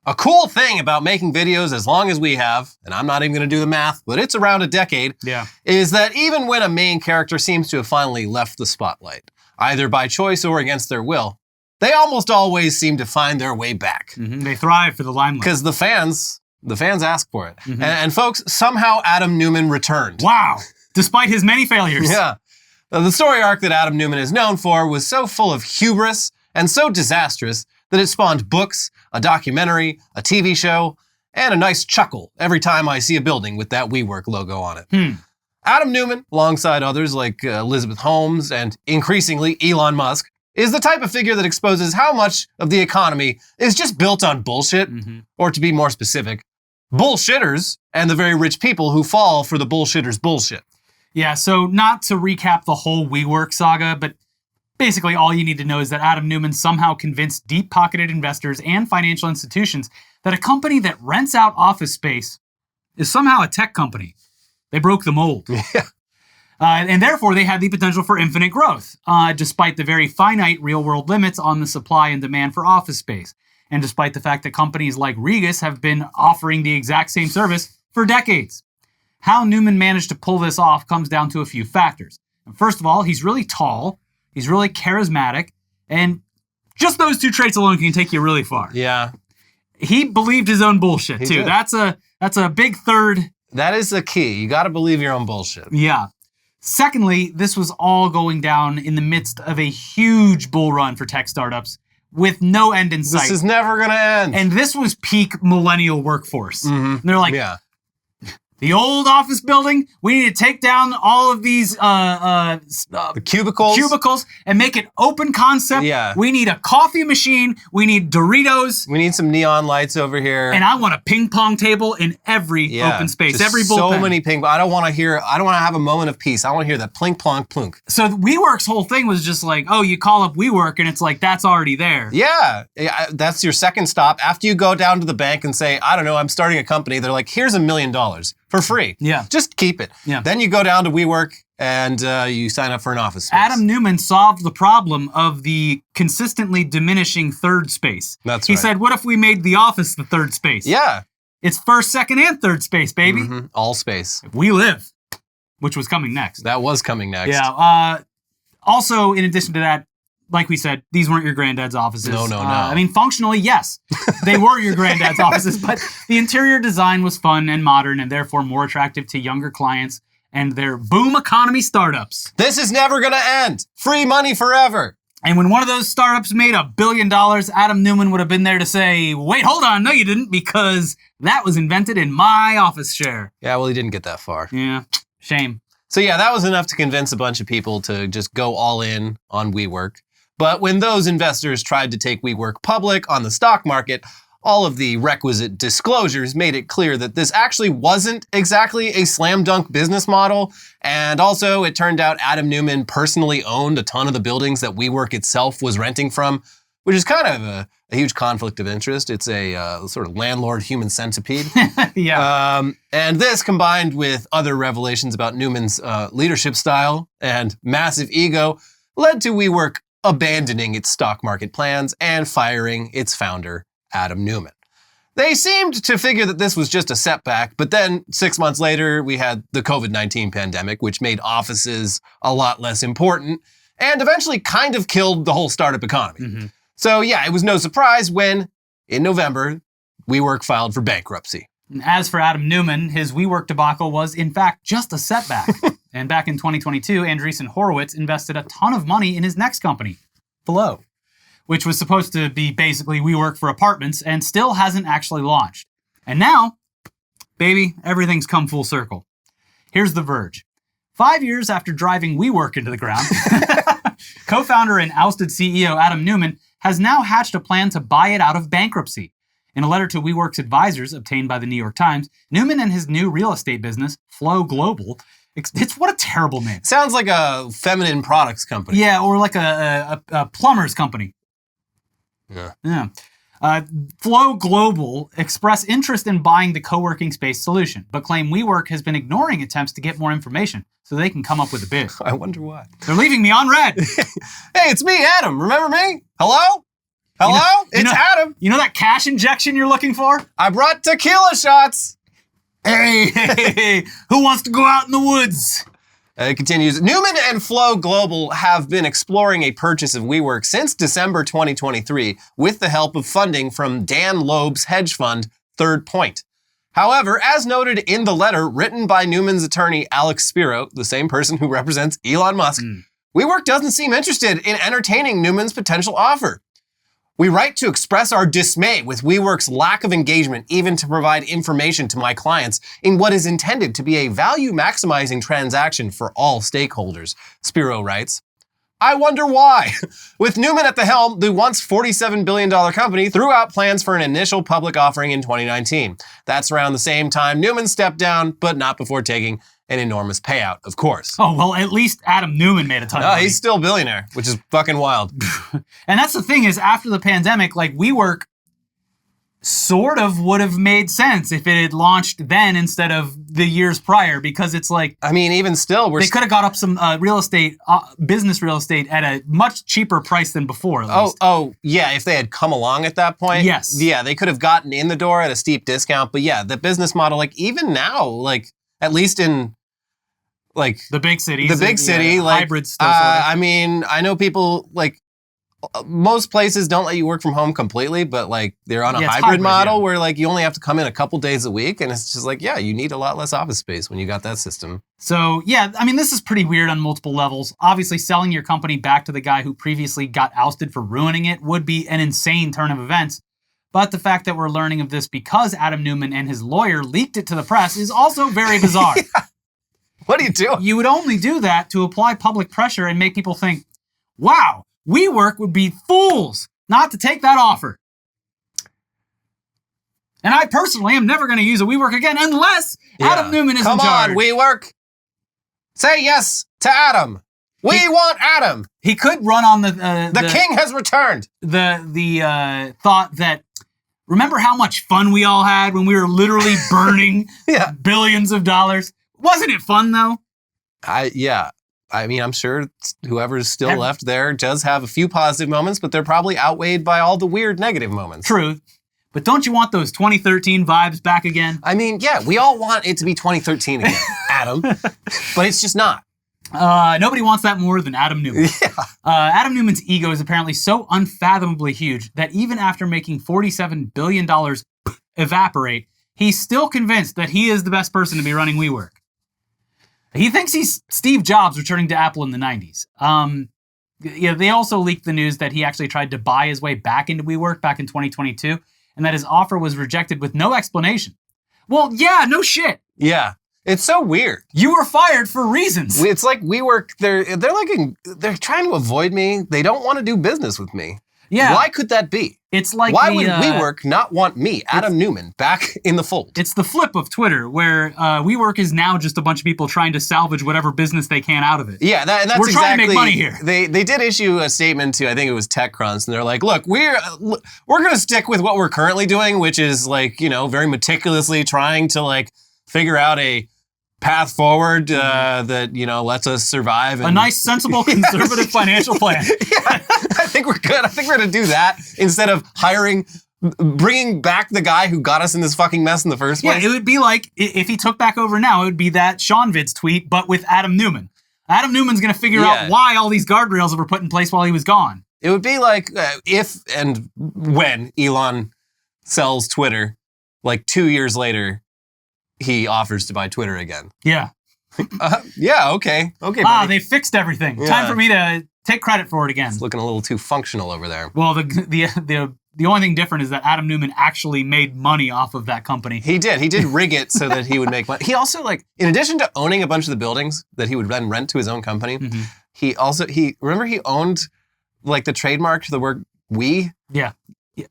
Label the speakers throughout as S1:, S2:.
S1: A cool thing about making videos as long as we have, and I'm not even going to do the math, but it's around a decade, is that even when a main character seems to have finally left the spotlight, either by choice or against their will, they almost always seem to find their way back.
S2: They thrive for the limelight.
S1: Because the fans ask for it. And folks, somehow Adam Neumann returned.
S2: Wow. Despite his many failures.
S1: Yeah. The story arc that Adam Neumann is known for was so full of hubris and so disastrous that it spawned books, a documentary, a TV show, and a nice chuckle every time I see a building with that WeWork logo on it. Adam Neumann, alongside others like Elizabeth Holmes and increasingly Elon Musk, is the type of figure that exposes how much of the economy is just built on bullshit, or to be more specific, bullshitters and the very rich people who fall for the bullshitters' bullshit.
S2: Yeah, so not to recap the whole WeWork saga, but basically all you need to know is that Adam Neumann somehow convinced deep-pocketed investors and financial institutions that a company that rents out office space is somehow a tech company. They broke the mold. And therefore, they had the potential for infinite growth, despite the very finite real-world limits on the supply and demand for office space. And despite the fact that companies like Regus have been offering the exact same service for decades. How Neumann managed to pull this off comes down to a few factors. First of all, he's really tall, he's really charismatic, and just those two traits alone can take you really far.
S1: Yeah.
S2: He believed his own bullshit, too. That's a big third.
S1: That is the key. You got to believe your own bullshit.
S2: Yeah. Secondly, this was all going down in the midst of a huge bull run for tech startups with no end in sight.
S1: This is never going to end.
S2: And this was peak millennial workforce. And they're like, the old office building, we need to take down all of these
S1: the cubicles
S2: and make it open concept.
S1: Yeah.
S2: We need a coffee machine. We need Doritos.
S1: We need some neon lights over here.
S2: And I want a ping pong table in every open space,
S1: just
S2: every bullpen.
S1: So many ping pong. I don't want to have a moment of peace. I want to hear that plink, plonk, plunk.
S2: So WeWork's whole thing was just like, oh, you call up WeWork and it's like, that's already there.
S1: Yeah. That's your second stop. After you go down to the bank and say, I don't know, I'm starting a company. They're like, here's $1 million. For free.
S2: Yeah.
S1: Just keep it.
S2: Yeah.
S1: Then you go down to WeWork and you sign up for an office space.
S2: Adam Neumann solved the problem of the consistently diminishing third space.
S1: That's
S2: right. He said, what if we made the office the third space?
S1: Yeah.
S2: It's first, second, and third space, baby.
S1: All space.
S2: We live, which was coming next.
S1: That was coming next.
S2: Yeah. Also, in addition to that, like we said, these weren't your granddad's offices.
S1: No.
S2: I mean, functionally, yes, they were your granddad's offices, but the interior design was fun and modern and therefore more attractive to younger clients and their boom economy startups.
S1: This is never going to end. Free money forever.
S2: And when one of those startups made $1 billion, Adam Neumann would have been there to say, wait, hold on, no you didn't, because that was invented in my office share.
S1: Yeah, well, he didn't get that far.
S2: Yeah, shame.
S1: So yeah, that was enough to convince a bunch of people to just go all in on WeWork. But when those investors tried to take WeWork public on the stock market, all of the requisite disclosures made it clear that this actually wasn't exactly a slam dunk business model. And also, it turned out Adam Neumann personally owned a ton of the buildings that WeWork itself was renting from, which is kind of a huge conflict of interest. It's a sort of landlord human centipede.
S2: Yeah.
S1: And this, combined with other revelations about Neumann's leadership style and massive ego, led to WeWork abandoning its stock market plans and firing its founder, Adam Neumann. They seemed to figure that this was just a setback, but then 6 months later, we had the COVID-19 pandemic, which made offices a lot less important and eventually kind of killed the whole startup economy. So yeah, it was no surprise when, in November, WeWork filed for bankruptcy.
S2: As for Adam Neumann, his WeWork debacle was, in fact, just a setback. And back in 2022, Andreessen Horowitz invested a ton of money in his next company, Flow, which was supposed to be basically WeWork for apartments and still hasn't actually launched. And now, baby, everything's come full circle. Here's The Verge. 5 years after driving WeWork into the ground, co-founder and ousted CEO Adam Neumann has now hatched a plan to buy it out of bankruptcy. In a letter to WeWork's advisors obtained by the New York Times, Neumann and his new real estate business, Flow Global, it's what a terrible name.
S1: Sounds like a feminine products company.
S2: Yeah, or like a plumber's company.
S1: Yeah.
S2: Flow Global express interest in buying the co-working space solution, but claim WeWork has been ignoring attempts to get more information so they can come up with a bid.
S1: I wonder why.
S2: They're leaving me on red.
S1: Hey, it's me, Adam. Remember me? Hello? Hello? It's Adam.
S2: You know that cash injection you're looking for?
S1: I brought tequila shots.
S2: Hey, who wants to go out in the woods?
S1: It continues. Neumann and Flow Global have been exploring a purchase of WeWork since December 2023 with the help of funding from Dan Loeb's hedge fund, Third Point. However, as noted in the letter written by Neumann's attorney Alex Spiro, the same person who represents Elon Musk, WeWork doesn't seem interested in entertaining Neumann's potential offer. We write to express our dismay with WeWork's lack of engagement, even to provide information to my clients in what is intended to be a value-maximizing transaction for all stakeholders, Spiro writes. I wonder why. With Neumann at the helm, the once $47 billion company threw out plans for an initial public offering in 2019. That's around the same time Neumann stepped down, but not before taking an enormous payout, of course.
S2: Oh, well, at least Adam Neumann made a ton of money.
S1: He's still a billionaire, which is fucking wild.
S2: And that's the thing is, after the pandemic, like, WeWork sort of would have made sense if it had launched then instead of the years prior, because it's like...
S1: I mean, even still,
S2: they could have got up some real estate, business real estate at a much cheaper price than before, at least.
S1: Oh, yeah, if they had come along at that point.
S2: Yes.
S1: Yeah, they could have gotten in the door at a steep discount. But yeah, the business model, like, even now, like, at least in... like
S2: the big cities,
S1: like
S2: hybrid stuff.
S1: I mean, I know people like most places don't let you work from home completely, but like they're on a hybrid model where like you only have to come in a couple days a week, and it's just like, yeah, you need a lot less office space when you got that system.
S2: So yeah, I mean, this is pretty weird on multiple levels. Obviously, selling your company back to the guy who previously got ousted for ruining it would be an insane turn of events. But the fact that we're learning of this because Adam Neumann and his lawyer leaked it to the press is also very bizarre.
S1: Yeah. What are you doing?
S2: You would only do that to apply public pressure and make people think, wow, WeWork would be fools not to take that offer. And I personally am never going to use a WeWork again unless Adam Neumann is in charge.
S1: Come on, WeWork. Say yes to Adam. We want Adam.
S2: He could run on the
S1: king has returned.
S2: The thought that, remember how much fun we all had when we were literally burning billions of dollars? Wasn't it fun, though?
S1: I mean, I'm sure whoever's still left there does have a few positive moments, but they're probably outweighed by all the weird negative moments.
S2: True. But don't you want those 2013 vibes back again?
S1: I mean, yeah, we all want it to be 2013 again, Adam. But it's just not.
S2: Nobody wants that more than Adam Neumann. Yeah. Adam Neumann's ego is apparently so unfathomably huge that even after making $47 billion evaporate, he's still convinced that he is the best person to be running WeWork. He thinks he's Steve Jobs returning to Apple in the 90s. They also leaked the news that he actually tried to buy his way back into WeWork back in 2022, and that his offer was rejected with no explanation. Well, yeah, no shit.
S1: Yeah. It's so weird.
S2: You were fired for reasons.
S1: It's like WeWork, they're trying to avoid me. They don't want to do business with me.
S2: Yeah.
S1: Why could that be?
S2: It's like
S1: why would WeWork not want me, Adam Neumann, back in the fold?
S2: It's the flip of Twitter, where WeWork is now just a bunch of people trying to salvage whatever business they can out of it.
S1: Yeah, that's
S2: we're trying to make money here.
S1: They did issue a statement to, I think it was TechCrunch, and they're like, look, we're going to stick with what we're currently doing, which is like, very meticulously trying to like figure out a path forward that, lets us survive.
S2: A nice, sensible, conservative financial plan.
S1: Yeah, I think we're good. I think we're going to do that instead of bringing back the guy who got us in this fucking mess in the first place.
S2: Yeah, it would be like, if he took back over now, it would be that Sean Vids tweet, but with Adam Neumann. Adam Neumann's going to figure out why all these guardrails were put in place while he was gone.
S1: It would be like if and when Elon sells Twitter, like 2 years later, he offers to buy Twitter again.
S2: Yeah.
S1: Yeah, okay. Okay,
S2: buddy. They fixed everything. Yeah. Time for me to take credit for it again.
S1: It's looking a little too functional over there.
S2: Well, the only thing different is that Adam Neumann actually made money off of that company.
S1: He did. He did rig it so that he would make money. He also, in addition to owning a bunch of the buildings that he would then rent to his own company, he owned, the trademark to the word we?
S2: Yeah.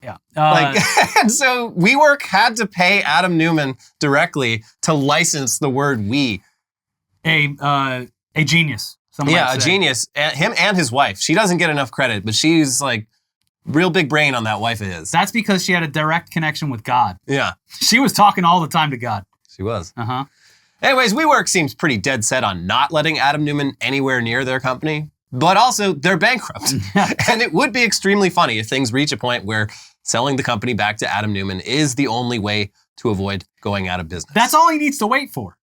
S2: Yeah.
S1: And so WeWork had to pay Adam Neumann directly to license the word we.
S2: A genius.
S1: A genius. Him and his wife. She doesn't get enough credit, but she's real big brain on that wife of his.
S2: That's because she had a direct connection with God.
S1: Yeah.
S2: She was talking all the time to God.
S1: She was.
S2: Uh-huh.
S1: Anyways, WeWork seems pretty dead set on not letting Adam Neumann anywhere near their company. but also they're bankrupt. And it would be extremely funny if things reach a point where selling the company back to Adam Neumann is the only way to avoid going out of business.
S2: That's all he needs to wait for.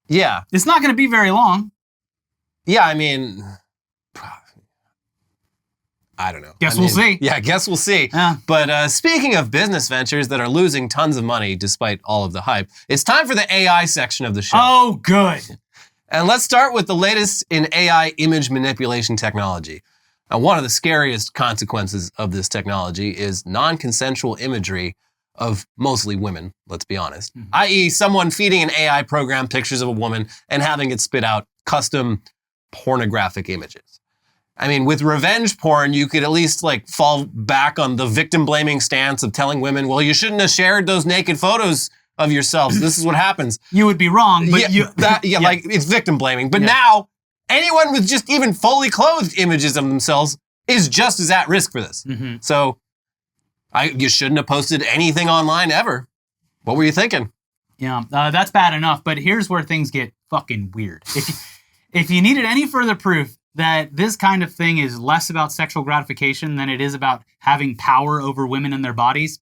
S1: Yeah.
S2: It's not going to be very long.
S1: Yeah, I mean, I don't know.
S2: We'll see.
S1: Yeah, guess we'll see. But speaking of business ventures that are losing tons of money despite all of the hype, it's time for the AI section of the show.
S2: Oh, good.
S1: And let's start with the latest in AI image manipulation technology. Now, one of the scariest consequences of this technology is non-consensual imagery of mostly women, let's be honest. I.e., someone feeding an AI program pictures of a woman and having it spit out custom pornographic images. I mean, with revenge porn, you could at least fall back on the victim blaming stance of telling women, well, you shouldn't have shared those naked photos of yourselves. This is what happens.
S2: You would be wrong, but
S1: it's victim blaming. But now, anyone with just even fully clothed images of themselves is just as at risk for this. So you shouldn't have posted anything online ever. What were you thinking?
S2: Yeah, that's bad enough. But here's where things get fucking weird. If you needed any further proof that this kind of thing is less about sexual gratification than it is about having power over women and their bodies,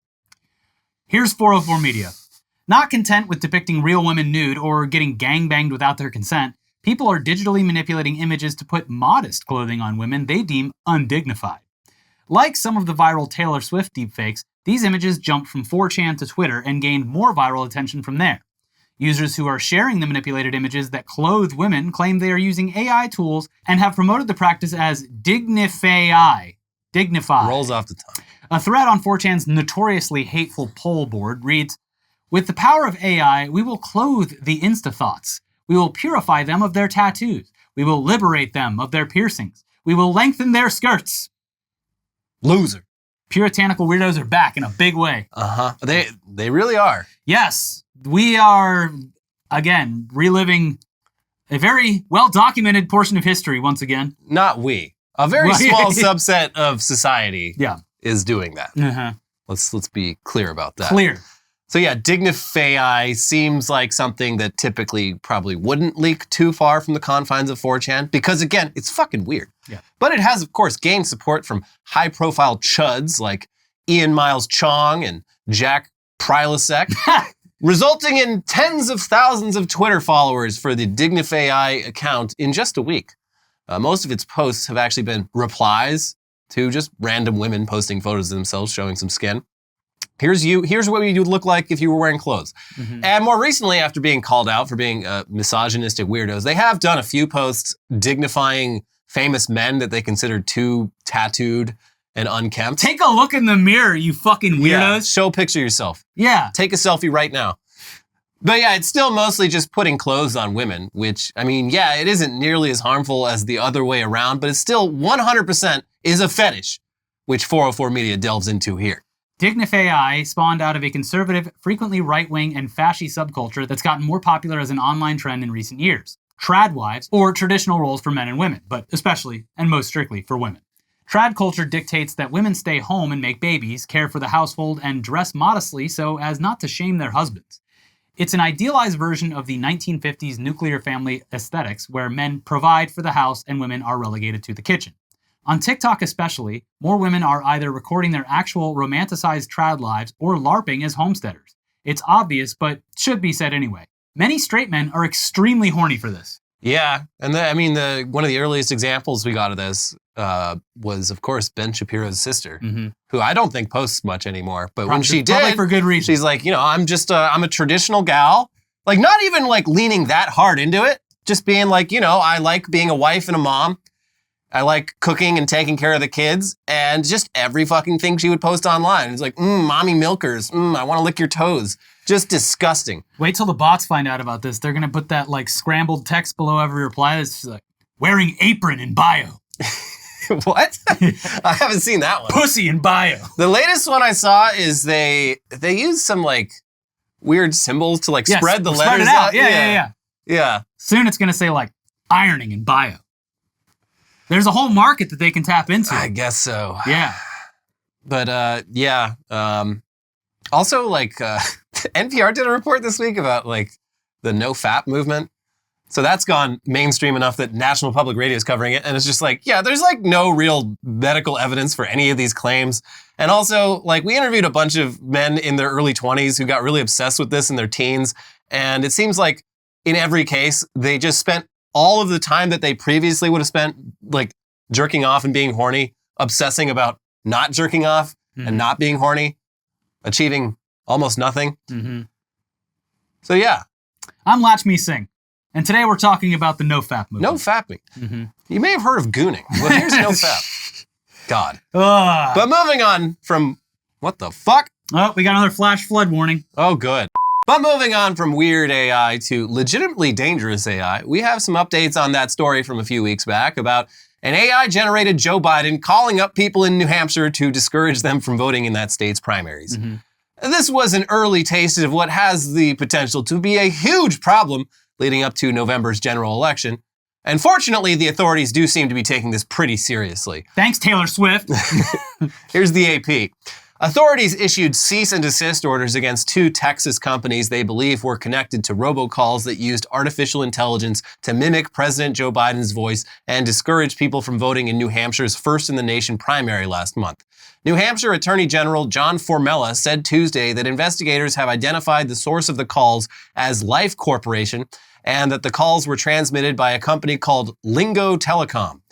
S2: here's 404 Media. Not content with depicting real women nude or getting gangbanged without their consent, people are digitally manipulating images to put modest clothing on women they deem undignified. Like some of the viral Taylor Swift deepfakes, these images jumped from 4chan to Twitter and gained more viral attention from there. Users who are sharing the manipulated images that clothe women claim they are using AI tools and have promoted the practice as DignifAI. Dignify.
S1: Rolls off the tongue.
S2: A thread on 4chan's notoriously hateful poll board reads, "With the power of AI, we will clothe the Insta-thoughts. We will purify them of their tattoos. We will liberate them of their piercings. We will lengthen their skirts."
S1: Loser.
S2: Puritanical weirdos are back in a big way.
S1: They really are.
S2: Yes, we are, again, reliving a very well-documented portion of history once again.
S1: Not we. A very small subset of society is doing that. Let's be clear about that.
S2: Clear.
S1: So yeah, DignifAI seems like something that typically probably wouldn't leak too far from the confines of 4chan because, again, it's fucking weird.
S2: Yeah.
S1: But it has, of course, gained support from high-profile chuds like Ian Miles Chong and Jack Prilosek, resulting in tens of thousands of Twitter followers for the DignifAI account in just a week. Most of its posts have actually been replies to just random women posting photos of themselves showing some skin. Here's what you'd look like if you were wearing clothes. And more recently, after being called out for being misogynistic weirdos, they have done a few posts dignifying famous men that they considered too tattooed and unkempt.
S2: Take a look in the mirror, you fucking weirdos.
S1: Yeah, show a picture of yourself.
S2: Yeah.
S1: Take a selfie right now. But yeah, it's still mostly just putting clothes on women, which, I mean, yeah, it isn't nearly as harmful as the other way around, but it still 100% is a fetish, which 404 Media delves into here.
S2: DignifAI spawned out of a conservative, frequently right-wing and fashy subculture that's gotten more popular as an online trend in recent years. Trad wives, or traditional roles for men and women, but especially, and most strictly, for women. Trad culture dictates that women stay home and make babies, care for the household, and dress modestly so as not to shame their husbands. It's an idealized version of the 1950s nuclear family aesthetics where men provide for the house and women are relegated to the kitchen. On TikTok especially, more women are either recording their actual romanticized trad lives or LARPing as homesteaders. It's obvious, but should be said anyway. Many straight men are extremely horny for this.
S1: Yeah, and one of the earliest examples we got of this was, of course, Ben Shapiro's sister, who I don't think posts much anymore. But when she did,
S2: probably for good reason.
S1: She's like, I'm a traditional gal. Like, not even like leaning that hard into it. Just being like, I like being a wife and a mom. I like cooking and taking care of the kids, and just every fucking thing she would post online. It's like, mommy milkers. I want to lick your toes. Just disgusting.
S2: Wait till the bots find out about this. They're going to put that scrambled text below every reply. It's like, wearing apron in bio.
S1: What? I haven't seen that one.
S2: Pussy in bio.
S1: The latest one I saw is they use some weird symbols to spread the letters
S2: spread it out. Yeah. Soon it's going to say ironing in bio. There's a whole market that they can tap into.
S1: I guess so.
S2: Yeah.
S1: But yeah. Also NPR did a report this week about the no fap movement. So that's gone mainstream enough that National Public Radio is covering it. And it's just like, yeah, there's like no real medical evidence for any of these claims. And also, like, we interviewed a bunch of men in their early 20s who got really obsessed with this in their teens. And it seems like in every case, they just spent all of the time that they previously would have spent like jerking off and being horny, obsessing about not jerking off and not being horny, achieving almost nothing. So yeah.
S2: I'm Latch Me Sing. And today we're talking about the no-fap movement.
S1: No-fapping. You may have heard of gooning. Well, here's no-fap. God. But moving on from what the fuck?
S2: Oh, we got another flash flood warning.
S1: Oh, good. But moving on from weird AI to legitimately dangerous AI, we have some updates on that story from a few weeks back about an AI-generated Joe Biden calling up people in New Hampshire to discourage them from voting in that state's primaries. This was an early taste of what has the potential to be a huge problem leading up to November's general election. And fortunately, the authorities do seem to be taking this pretty seriously.
S2: Thanks, Taylor Swift.
S1: Here's the AP. Authorities issued cease and desist orders against 2 Texas companies they believe were connected to robocalls that used artificial intelligence to mimic President Joe Biden's voice and discourage people from voting in New Hampshire's first-in-the-nation primary last month. New Hampshire Attorney General John Formella said Tuesday that investigators have identified the source of the calls as Life Corporation and that the calls were transmitted by a company called Lingo Telecom.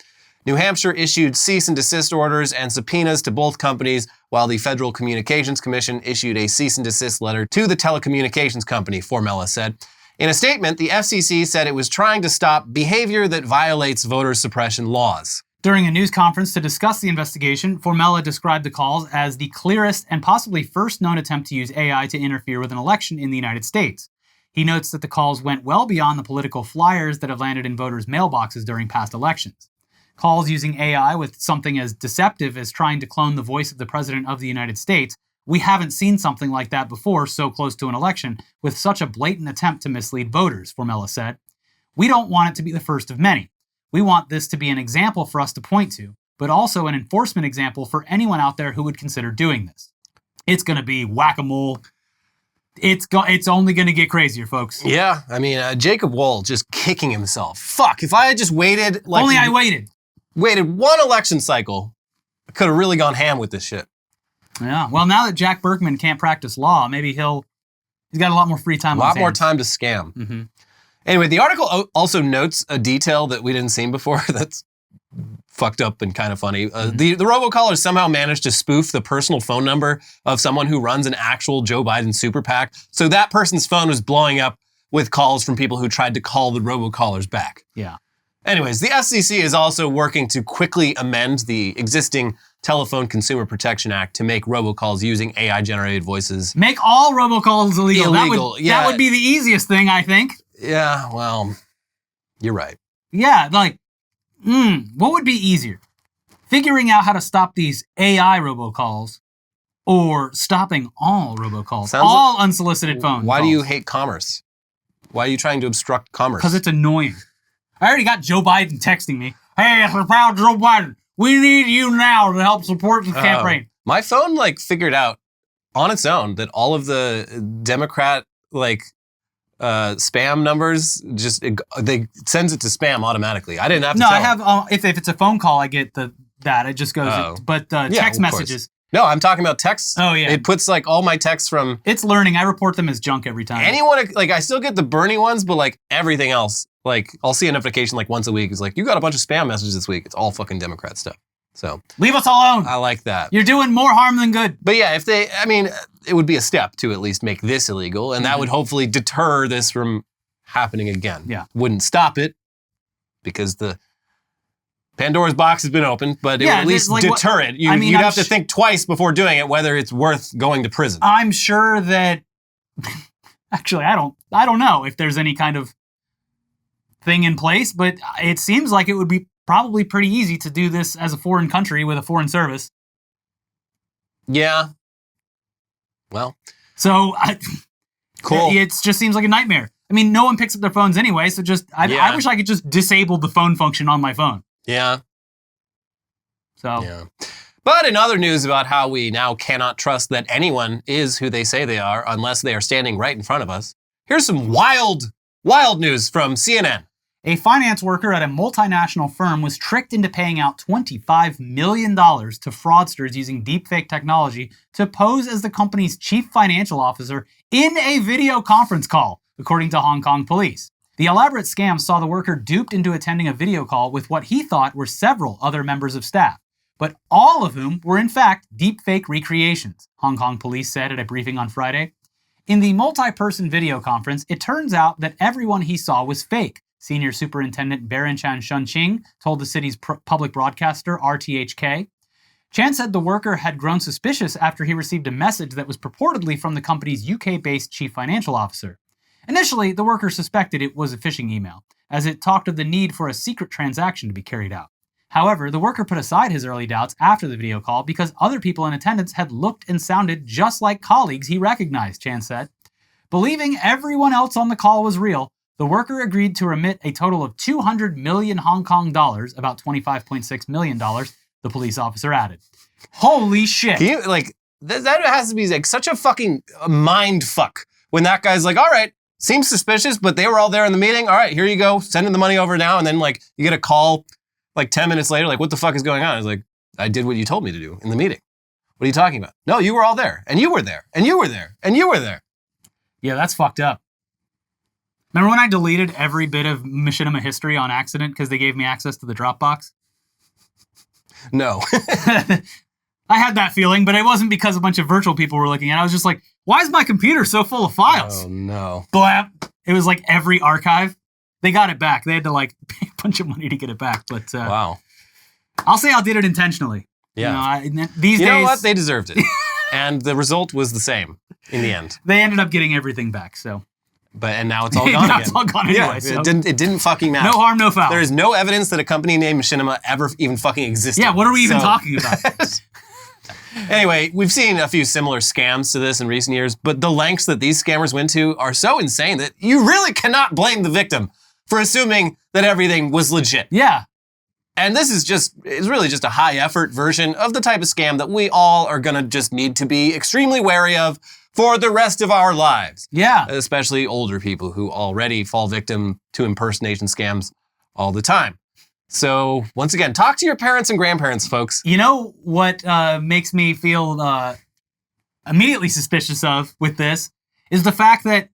S1: New Hampshire issued cease and desist orders and subpoenas to both companies, while the Federal Communications Commission issued a cease and desist letter to the telecommunications company, Formella said. In a statement, the FCC said it was trying to stop behavior that violates voter suppression laws.
S2: During a news conference to discuss the investigation, Formella described the calls as the clearest and possibly first known attempt to use AI to interfere with an election in the United States. He notes that the calls went well beyond the political flyers that have landed in voters' mailboxes during past elections. Calls using AI with something as deceptive as trying to clone the voice of the President of the United States, we haven't seen something like that before so close to an election with such a blatant attempt to mislead voters, Formella said. We don't want it to be the first of many. We want this to be an example for us to point to, but also an enforcement example for anyone out there who would consider doing this. It's going to be whack-a-mole. It's only going to get crazier, folks.
S1: Yeah, I mean, Jacob Wohl just kicking himself. Fuck, if I had just waited... like
S2: only I waited
S1: one election cycle, I could have really gone ham with this shit.
S2: Yeah, well, now that Jack Berkman can't practice law, maybe he's got a lot more free time on his hands.
S1: A lot more time to scam. Anyway, the article also notes a detail that we didn't see before that's fucked up and kind of funny. The robocallers somehow managed to spoof the personal phone number of someone who runs an actual Joe Biden super PAC. So that person's phone was blowing up with calls from people who tried to call the robocallers back.
S2: Yeah.
S1: Anyways, the FCC is also working to quickly amend the existing Telephone Consumer Protection Act to make robocalls using AI-generated voices.
S2: Make all robocalls illegal. That would be the easiest thing, I think.
S1: Yeah, well, you're right.
S2: Yeah, like, what would be easier? Figuring out how to stop these AI robocalls or stopping all robocalls, all unsolicited phone
S1: Why
S2: calls?
S1: do you hate commerce? Why are you trying to obstruct commerce?
S2: Because it's annoying. I already got Joe Biden texting me, hey, it's about Joe Biden. We need you now to help support the campaign.
S1: My phone, figured out on its own that all of the Democrat, spam numbers, they sends it to spam automatically. I didn't have to tell
S2: I have, if it's a phone call, I get that. It just goes, but text messages.
S1: No, I'm talking about texts.
S2: Oh, yeah.
S1: It puts all my texts from...
S2: It's learning. I report them as junk every time.
S1: Anyone, I still get the Bernie ones, but everything else, I'll see a notification once a week. It's you got a bunch of spam messages this week. It's all fucking Democrat stuff. So...
S2: leave us alone.
S1: I like that.
S2: You're doing more harm than good.
S1: But yeah, it would be a step to at least make this illegal, and that would hopefully deter this from happening again.
S2: Yeah.
S1: Wouldn't stop it, because the Pandora's box has been opened, but it would at least deter it. You'd have to think twice before doing it, whether it's worth going to prison.
S2: I'm sure that... Actually, I don't know if there's any kind of thing in place, but it seems like it would be probably pretty easy to do this as a foreign country with a foreign service.
S1: Yeah. Well.
S2: So,
S1: cool.
S2: It just seems like a nightmare. I mean, no one picks up their phones anyway, so I wish I could just disable the phone function on my phone.
S1: Yeah.
S2: So.
S1: Yeah. But in other news about how we now cannot trust that anyone is who they say they are unless they are standing right in front of us, here's some wild news from CNN.
S2: A finance worker at a multinational firm was tricked into paying out $25 million to fraudsters using deepfake technology to pose as the company's chief financial officer in a video conference call, according to Hong Kong police. The elaborate scam saw the worker duped into attending a video call with what he thought were several other members of staff, but all of whom were in fact deepfake recreations, Hong Kong police said at a briefing on Friday. In the multi-person video conference, it turns out that everyone he saw was fake, Senior Superintendent Baron Chan Shunqing told the city's public broadcaster RTHK. Chan said the worker had grown suspicious after he received a message that was purportedly from the company's UK-based chief financial officer. Initially, the worker suspected it was a phishing email, as it talked of the need for a secret transaction to be carried out. However, the worker put aside his early doubts after the video call because other people in attendance had looked and sounded just like colleagues he recognized, Chan said. Believing everyone else on the call was real, the worker agreed to remit a total of 200 million Hong Kong dollars, about $25.6 million, the police officer added. Holy shit.
S1: Can you, that has to be like such a fucking mind fuck when that guy's like, all right, seems suspicious, but they were all there in the meeting. All right, here you go, sending the money over now. And then you get a call 10 minutes later, what the fuck is going on? It's like, I did what you told me to do in the meeting. What are you talking about? No, you were all there, and you were there, and you were there, and you were there.
S2: Yeah, that's fucked up. Remember when I deleted every bit of Machinima history on accident because they gave me access to the Dropbox?
S1: No.
S2: I had that feeling, but it wasn't because a bunch of virtual people were looking at it. I was just like, why is my computer so full of files?
S1: Oh, no.
S2: Blap. It was like every archive. They got it back. They had to pay a bunch of money to get it back. But
S1: wow.
S2: I'll say I did it intentionally.
S1: Yeah.
S2: These days,
S1: you know what? They deserved it. And the result was the same in the end.
S2: They ended up getting everything back, so.
S1: And now it's all gone again.
S2: It's all gone anyway.
S1: Yeah,
S2: so.
S1: it didn't fucking matter.
S2: No harm, no foul.
S1: There is no evidence that a company named Machinima ever even fucking existed.
S2: Yeah, what are we even talking about?
S1: Anyway, we've seen a few similar scams to this in recent years, but the lengths that these scammers went to are so insane that you really cannot blame the victim for assuming that everything was legit.
S2: Yeah.
S1: And this is really just a high effort version of the type of scam that we all are gonna just need to be extremely wary of for the rest of our lives.
S2: Yeah.
S1: Especially older people who already fall victim to impersonation scams all the time. So once again, talk to your parents and grandparents, folks.
S2: You know what makes me feel immediately suspicious of with this is the fact that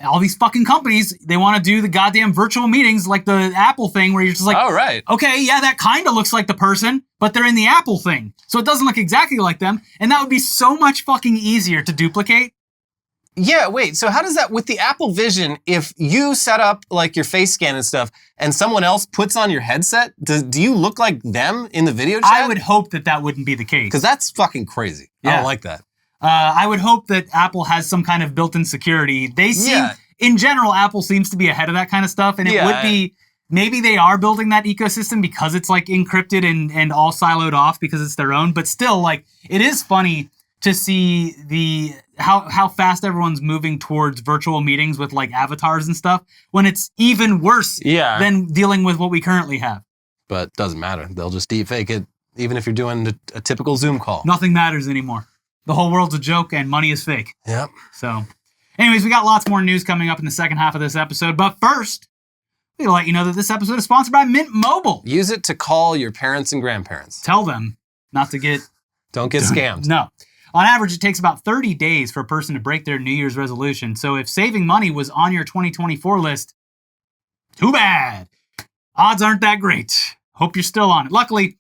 S2: all these fucking companies, they want to do the goddamn virtual meetings like the Apple thing where you're just like,
S1: oh, right.
S2: Okay, yeah, that kind of looks like the person, but they're in the Apple thing. So it doesn't look exactly like them. And that would be so much fucking easier to duplicate.
S1: Yeah, wait, so how does that, with the Apple Vision, if you set up your face scan and stuff and someone else puts on your headset, do you look like them in the video chat?
S2: I would hope that wouldn't be the case.
S1: Because that's fucking crazy. Yeah. I don't like that.
S2: I would hope that Apple has some kind of built-in security. They seem, in general, Apple seems to be ahead of that kind of stuff. And it would be, maybe they are building that ecosystem because it's encrypted and all siloed off because it's their own. But still, it is funny to see how fast everyone's moving towards virtual meetings with avatars and stuff when it's even worse than dealing with what we currently have.
S1: But it doesn't matter. They'll just deepfake it, even if you're doing a typical Zoom call.
S2: Nothing matters anymore. The whole world's a joke and money is fake.
S1: Yep.
S2: So, anyways, we got lots more news coming up in the second half of this episode. But first, we'll let you know that this episode is sponsored by Mint Mobile.
S1: Use it to call your parents and grandparents.
S2: Tell them not to get...
S1: Don't get scammed.
S2: No. On average, it takes about 30 days for a person to break their New Year's resolution. So if saving money was on your 2024 list, too bad. Odds aren't that great. Hope you're still on it. Luckily,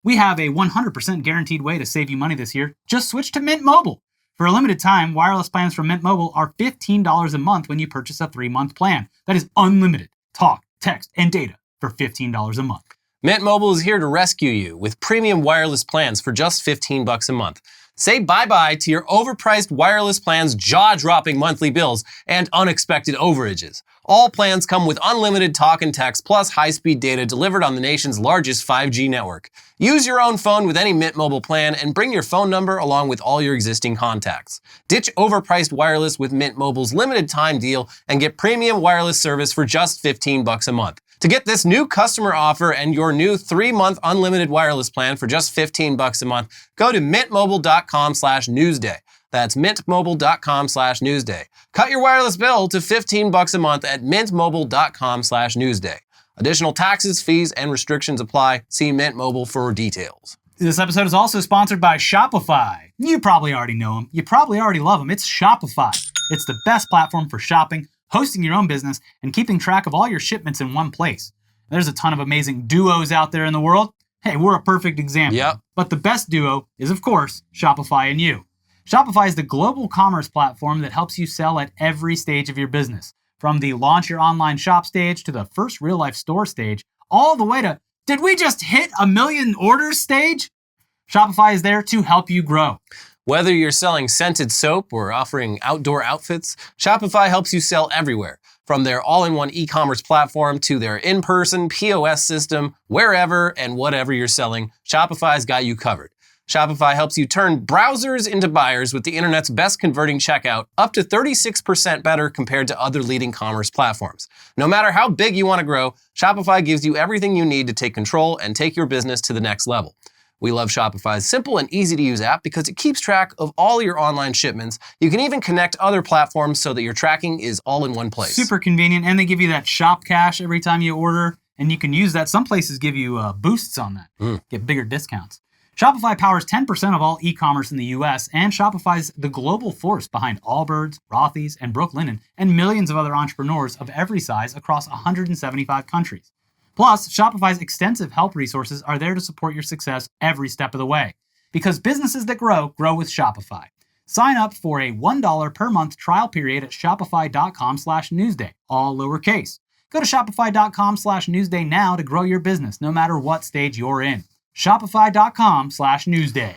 S2: we have a 100% guaranteed way to save you money this year. Just switch to Mint Mobile. For a limited time, wireless plans from Mint Mobile are $15 a month when you purchase a 3-month plan. That is unlimited talk, text, and data for $15 a month.
S1: Mint Mobile is here to rescue you with premium wireless plans for just $15 a month. Say bye-bye to your overpriced wireless plans, jaw-dropping monthly bills, and unexpected overages. All plans come with unlimited talk and text plus high-speed data delivered on the nation's largest 5G network. Use your own phone with any Mint Mobile plan and bring your phone number along with all your existing contacts. Ditch overpriced wireless with Mint Mobile's limited time deal and get premium wireless service for just $15 a month. To get this new customer offer and your new 3-month unlimited wireless plan for just $15 a month, go to mintmobile.com/newsday. That's mintmobile.com/newsday. Cut your wireless bill to $15 a month at mintmobile.com/newsday. Additional taxes, fees, and restrictions apply. See Mint Mobile for details.
S2: This episode is also sponsored by Shopify. You probably already know them. You probably already love them. It's Shopify. It's the best platform for shopping, hosting your own business, and keeping track of all your shipments in one place. There's a ton of amazing duos out there in the world. Hey, we're a perfect example.
S1: Yep.
S2: But the best duo is, of course, Shopify and you. Shopify is the global commerce platform that helps you sell at every stage of your business. From the launch your online shop stage to the first real-life store stage, all the way to, did we just hit 1 million orders stage? Shopify is there to help you grow.
S1: Whether you're selling scented soap or offering outdoor outfits, Shopify helps you sell everywhere. From their all-in-one e-commerce platform to their in-person POS system, wherever and whatever you're selling, Shopify's got you covered. Shopify helps you turn browsers into buyers with the internet's best converting checkout, up to 36% better compared to other leading commerce platforms. No matter how big you want to grow, Shopify gives you everything you need to take control and take your business to the next level. We love Shopify's simple and easy-to-use app because it keeps track of all your online shipments. You can even connect other platforms so that your tracking is all in one place.
S2: Super convenient, and they give you that shop cash every time you order, and you can use that. Some places give you boosts on that, get bigger discounts. Shopify powers 10% of all e-commerce in the US, and Shopify's the global force behind Allbirds, Rothy's, and Brooklinen, and millions of other entrepreneurs of every size across 175 countries. Plus, Shopify's extensive help resources are there to support your success every step of the way. Because businesses that grow, grow with Shopify. Sign up for a $1 per month trial period at shopify.com/newsday, all lowercase. Go to shopify.com/newsday now to grow your business, no matter what stage you're in. Shopify.com/newsday.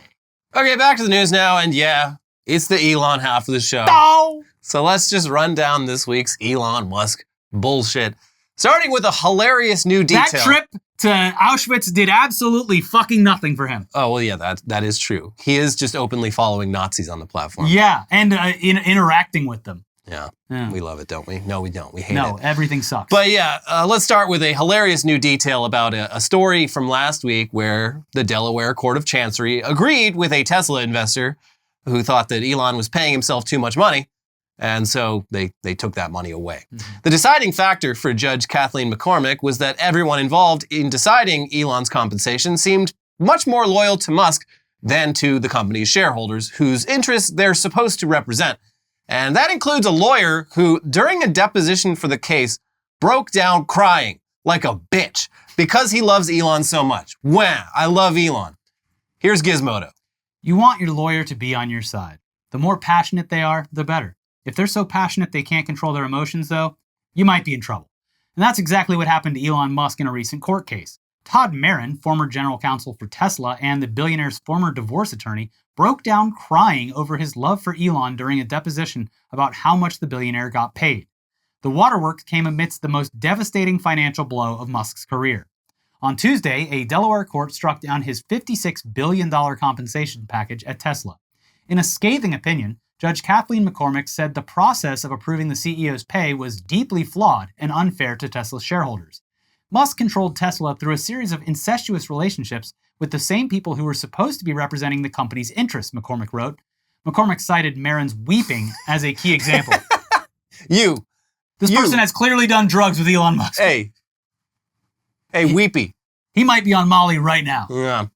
S1: Okay, back to the news now, and yeah, it's the Elon half of the show.
S2: Oh!
S1: So let's just run down this week's Elon Musk bullshit. Starting with a hilarious new detail.
S2: That trip to Auschwitz did absolutely fucking nothing for him.
S1: Oh, well, yeah, that is true. He is just openly following Nazis on the platform.
S2: Yeah, and interacting with them.
S1: Yeah, we love it, don't we? No, we don't. We hate it.
S2: No, everything sucks.
S1: But yeah, let's start with a hilarious new detail about a story from last week where the Delaware Court of Chancery agreed with a Tesla investor who thought that Elon was paying himself too much money. And so they took that money away. The deciding factor for Judge Kathleen McCormick was that everyone involved in deciding Elon's compensation seemed much more loyal to Musk than to the company's shareholders, whose interests they're supposed to represent. And that includes a lawyer who, during a deposition for the case, broke down crying like a bitch because he loves Elon so much. Wah, I love Elon. Here's Gizmodo.
S2: You want your lawyer to be on your side. The more passionate they are, the better. If they're so passionate they can't control their emotions, though, you might be in trouble. And that's exactly what happened to Elon Musk in a recent court case. Todd Marin, former general counsel for Tesla and the billionaire's former divorce attorney, broke down crying over his love for Elon during a deposition about how much the billionaire got paid. The waterworks came amidst the most devastating financial blow of Musk's career. On Tuesday, a Delaware court struck down his $56 billion compensation package at Tesla. In a scathing opinion, Judge Kathleen McCormick said the process of approving the CEO's pay was deeply flawed and unfair to Tesla's shareholders. Musk controlled Tesla through a series of incestuous relationships with the same people who were supposed to be representing the company's interests, McCormick wrote. McCormick cited Marin's weeping as a key example. This person has clearly done drugs with Elon Musk.
S1: Hey, weepy.
S2: He might be on Molly right now.
S1: Yeah.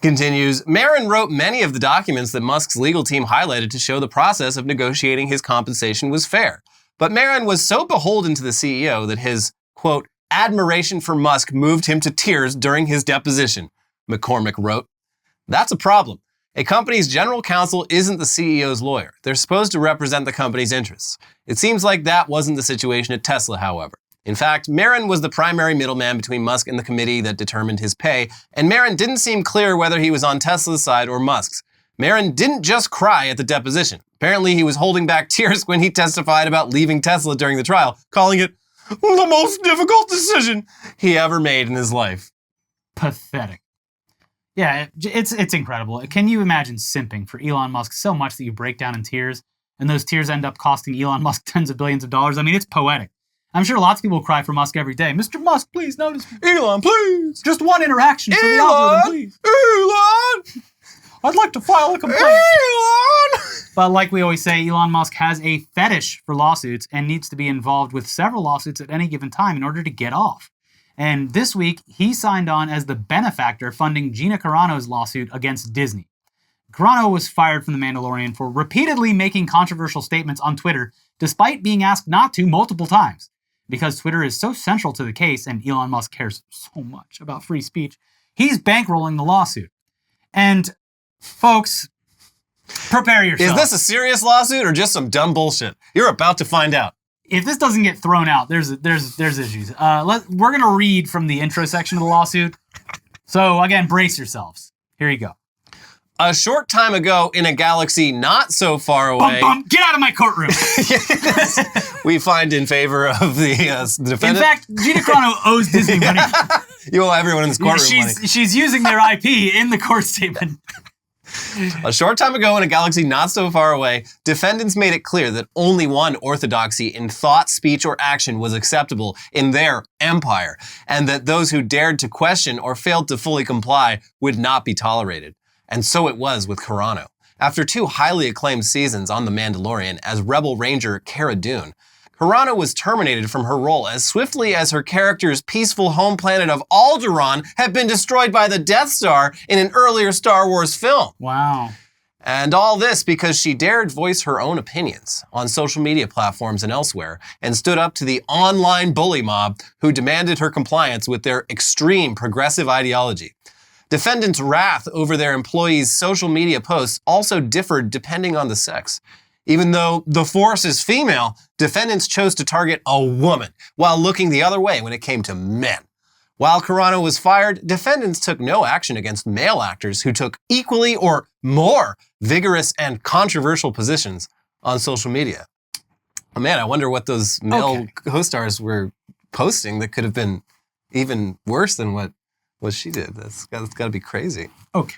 S1: Continues, Marin wrote many of the documents that Musk's legal team highlighted to show the process of negotiating his compensation was fair. But Marin was so beholden to the CEO that his, quote, admiration for Musk moved him to tears during his deposition, McCormick wrote. That's a problem. A company's general counsel isn't the CEO's lawyer. They're supposed to represent the company's interests. It seems like that wasn't the situation at Tesla, however. In fact, Marin was the primary middleman between Musk and the committee that determined his pay, and Marin didn't seem clear whether he was on Tesla's side or Musk's. Marin didn't just cry at the deposition. Apparently, he was holding back tears when he testified about leaving Tesla during the trial, calling it the most difficult decision he ever made in his life.
S2: Pathetic. Yeah, it's incredible. Can you imagine simping for Elon Musk so much that you break down in tears, and those tears end up costing Elon Musk tens of billions of dollars? I mean, it's poetic. I'm sure lots of people cry for Musk every day. Mr. Musk, please notice me.
S1: Elon, please.
S2: Just one interaction for the algorithm, please.
S1: Elon!
S2: I'd like to file a complaint.
S1: Elon!
S2: But like we always say, Elon Musk has a fetish for lawsuits and needs to be involved with several lawsuits at any given time in order to get off. And this week, he signed on as the benefactor funding Gina Carano's lawsuit against Disney. Carano was fired from The Mandalorian for repeatedly making controversial statements on Twitter, despite being asked not to multiple times. Because Twitter is so central to the case and Elon Musk cares so much about free speech, he's bankrolling the lawsuit. And folks, prepare yourself.
S1: Is this a serious lawsuit or just some dumb bullshit? You're about to find out.
S2: If this doesn't get thrown out, there's issues. We're going to read from the intro section of the lawsuit. So again, brace yourselves. Here you go.
S1: A short time ago in a galaxy not so far away...
S2: Get out of my courtroom!
S1: We find in favor of the defendant.
S2: In fact, Gina Carano owes Disney money.
S1: You owe everyone in this courtroom money.
S2: She's using their IP in the court statement.
S1: A short time ago in a galaxy not so far away, defendants made it clear that only one orthodoxy in thought, speech, or action was acceptable in their empire, and that those who dared to question or failed to fully comply would not be tolerated. And so it was with Carano. After 2 highly acclaimed seasons on The Mandalorian as Rebel Ranger Cara Dune, Carano was terminated from her role as swiftly as her character's peaceful home planet of Alderaan had been destroyed by the Death Star in an earlier Star Wars film.
S2: Wow.
S1: And all this because she dared voice her own opinions on social media platforms and elsewhere, and stood up to the online bully mob who demanded her compliance with their extreme progressive ideology. Defendants' wrath over their employees' social media posts also differed depending on the sex. Even though the force is female, defendants chose to target a woman while looking the other way when it came to men. While Carano was fired, defendants took no action against male actors who took equally or more vigorous and controversial positions on social media. Oh man, I wonder what those male co-stars were posting that could have been even worse than what she did. That's got to be crazy.
S2: Okay.